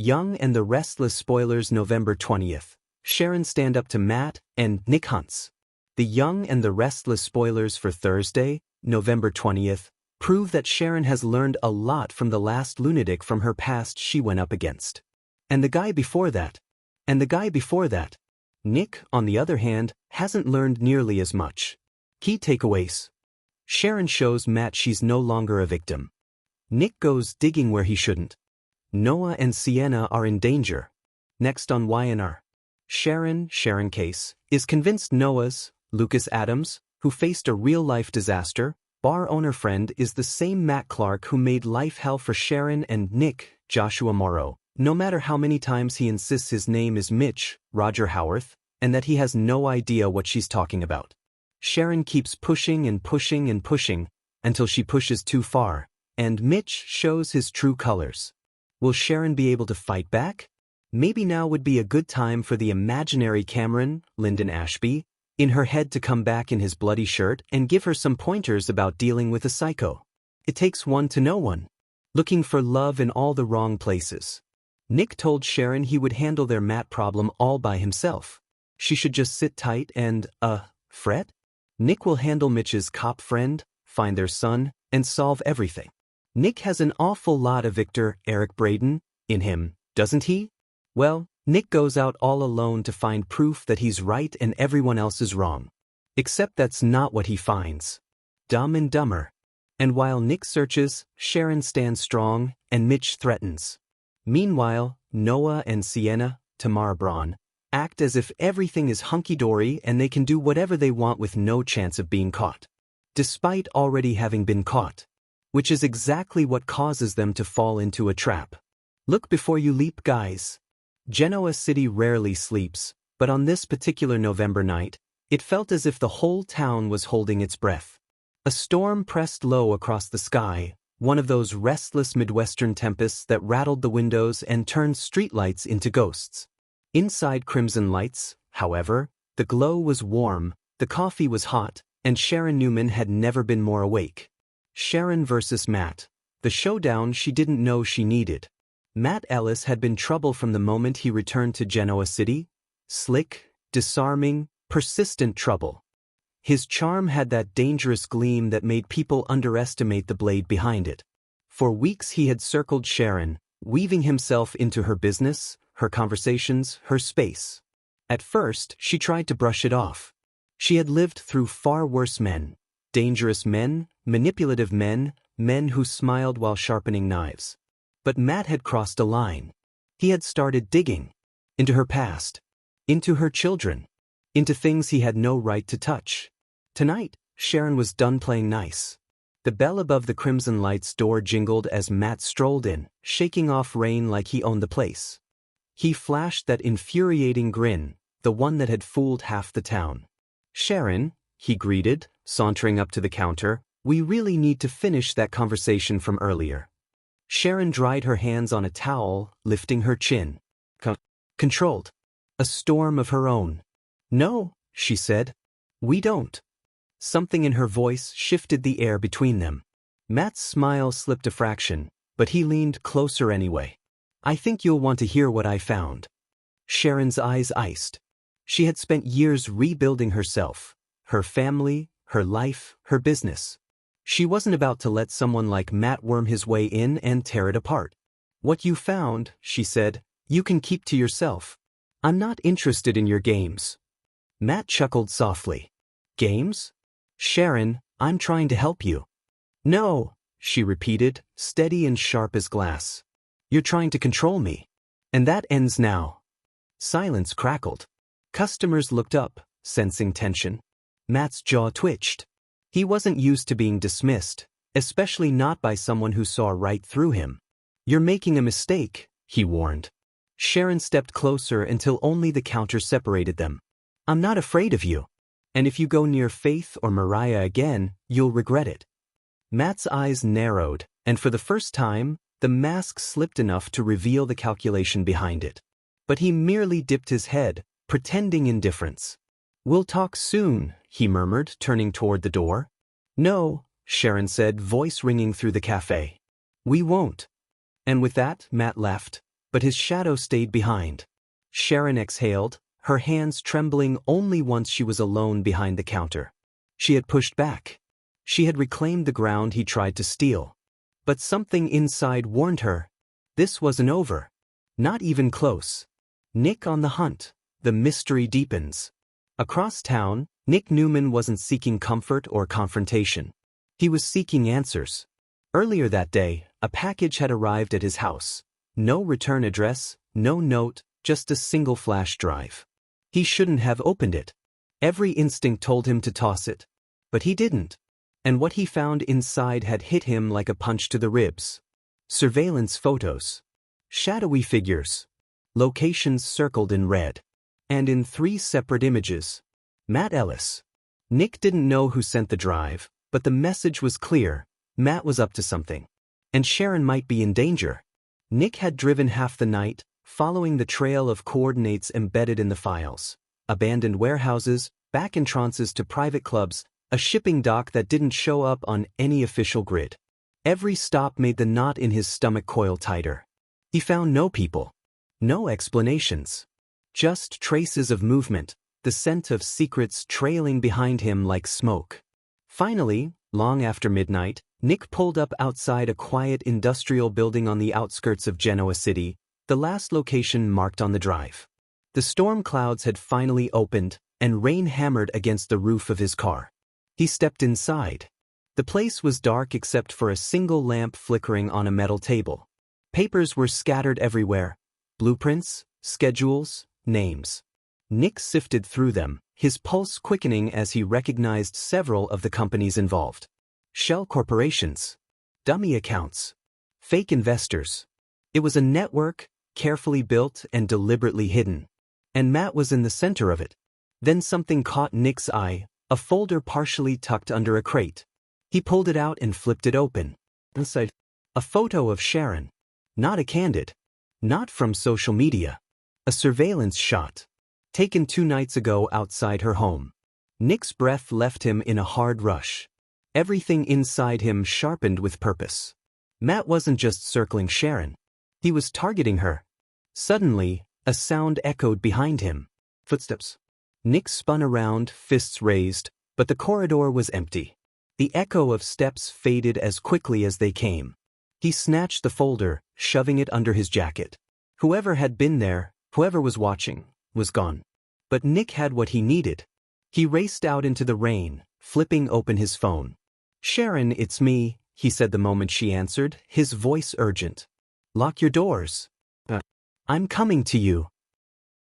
Young and the Restless spoilers November 20th. Sharon stand up to Matt and Nick hunts. The Young and the Restless spoilers for Thursday, November 20th, prove that Sharon has learned a lot from the last lunatic from her past she went up against. And the guy before that. And the guy before that. Nick, on the other hand, hasn't learned nearly as much. Key takeaways. Sharon shows Matt she's no longer a victim. Nick goes digging where he shouldn't. Noah and Sienna are in danger. Next on Y&R. Sharon Case, is convinced Noah's, Lucas Adams, who faced a real-life disaster, bar owner friend is the same Matt Clark who made life hell for Sharon and Nick, Joshua Morrow, no matter how many times he insists his name is Mitch, Roger Howarth, and that he has no idea what she's talking about. Sharon keeps pushing and pushing and pushing, until she pushes too far, and Mitch shows his true colors. Will Sharon be able to fight back? Maybe now would be a good time for the imaginary Cameron, Lyndon Ashby, in her head to come back in his bloody shirt and give her some pointers about dealing with a psycho. It takes one to know one. Looking for love in all the wrong places. Nick told Sharon he would handle their Matt problem all by himself. She should just sit tight and, fret? Nick will handle Mitch's cop friend, find their son, and solve everything. Nick has an awful lot of Victor, Eric Braden, in him, doesn't he? Well, Nick goes out all alone to find proof that he's right and everyone else is wrong. Except that's not what he finds. Dumb and Dumber. And while Nick searches, Sharon stands strong, and Mitch threatens. Meanwhile, Noah and Sienna, Tamara Braun, act as if everything is hunky-dory and they can do whatever they want with no chance of being caught. Despite already having been caught. Which is exactly what causes them to fall into a trap. Look before you leap, guys. Genoa City rarely sleeps, but on this particular November night, it felt as if the whole town was holding its breath. A storm pressed low across the sky, one of those restless Midwestern tempests that rattled the windows and turned streetlights into ghosts. Inside Crimson Lights, however, the glow was warm, the coffee was hot, and Sharon Newman had never been more awake. Sharon versus Matt. The showdown she didn't know she needed. Matt Ellis had been trouble from the moment he returned to Genoa City. Slick, disarming, persistent trouble. His charm had that dangerous gleam that made people underestimate the blade behind it. For weeks he had circled Sharon, weaving himself into her business, her conversations, her space. At first, she tried to brush it off. She had lived through far worse men. Dangerous men, manipulative men, men who smiled while sharpening knives. But Matt had crossed a line. He had started digging. Into her past. Into her children. Into things he had no right to touch. Tonight, Sharon was done playing nice. The bell above the Crimson Lights door jingled as Matt strolled in, shaking off rain like he owned the place. He flashed that infuriating grin, the one that had fooled half the town. Sharon, he greeted, sauntering up to the counter, we really need to finish that conversation from earlier. Sharon dried her hands on a towel, lifting her chin. Controlled. A storm of her own. No, she said. We don't. Something in her voice shifted the air between them. Matt's smile slipped a fraction, but he leaned closer anyway. I think you'll want to hear what I found. Sharon's eyes iced. She had spent years rebuilding herself, her family, her life, her business. She wasn't about to let someone like Matt worm his way in and tear it apart. What you found, she said, you can keep to yourself. I'm not interested in your games. Matt chuckled softly. Games? Sharon, I'm trying to help you. No, she repeated, steady and sharp as glass. You're trying to control me. And that ends now. Silence crackled. Customers looked up, sensing tension. Matt's jaw twitched. He wasn't used to being dismissed, especially not by someone who saw right through him. You're making a mistake, he warned. Sharon stepped closer until only the counter separated them. I'm not afraid of you. And if you go near Faith or Mariah again, you'll regret it. Matt's eyes narrowed, and for the first time, the mask slipped enough to reveal the calculation behind it. But he merely dipped his head, pretending indifference. We'll talk soon, he murmured, turning toward the door. No, Sharon said, voice ringing through the cafe. We won't. And with that, Matt left, but his shadow stayed behind. Sharon exhaled, her hands trembling only once she was alone behind the counter. She had pushed back. She had reclaimed the ground he tried to steal. But something inside warned her. This wasn't over. Not even close. Nick on the hunt. The mystery deepens. Across town, Nick Newman wasn't seeking comfort or confrontation. He was seeking answers. Earlier that day, a package had arrived at his house. No return address, no note, just a single flash drive. He shouldn't have opened it. Every instinct told him to toss it. But he didn't. And what he found inside had hit him like a punch to the ribs. Surveillance photos. Shadowy figures. Locations circled in red. And in 3 separate images. Matt Ellis. Nick didn't know who sent the drive, but the message was clear. Matt was up to something. And Sharon might be in danger. Nick had driven half the night, following the trail of coordinates embedded in the files. Abandoned warehouses, back entrances to private clubs, a shipping dock that didn't show up on any official grid. Every stop made the knot in his stomach coil tighter. He found no people. No explanations. Just traces of movement, the scent of secrets trailing behind him like smoke. Finally, long after midnight, Nick pulled up outside a quiet industrial building on the outskirts of Genoa City, the last location marked on the drive. The storm clouds had finally opened, and rain hammered against the roof of his car. He stepped inside. The place was dark except for a single lamp flickering on a metal table. Papers were scattered everywhere. Blueprints, schedules, names. Nick sifted through them, his pulse quickening as he recognized several of the companies involved. Shell corporations. Dummy accounts. Fake investors. It was a network, carefully built and deliberately hidden. And Matt was in the center of it. Then something caught Nick's eye, a folder partially tucked under a crate. He pulled it out and flipped it open. Inside, a photo of Sharon. Not a candid. Not from social media. A surveillance shot. Taken 2 nights ago outside her home. Nick's breath left him in a hard rush. Everything inside him sharpened with purpose. Matt wasn't just circling Sharon. He was targeting her. Suddenly, a sound echoed behind him. Footsteps. Nick spun around, fists raised, but the corridor was empty. The echo of steps faded as quickly as they came. He snatched the folder, shoving it under his jacket. Whoever had been there, whoever was watching, was gone. But Nick had what he needed. He raced out into the rain, flipping open his phone. "Sharon, it's me," he said the moment she answered, his voice urgent. "Lock your doors. I'm coming to you."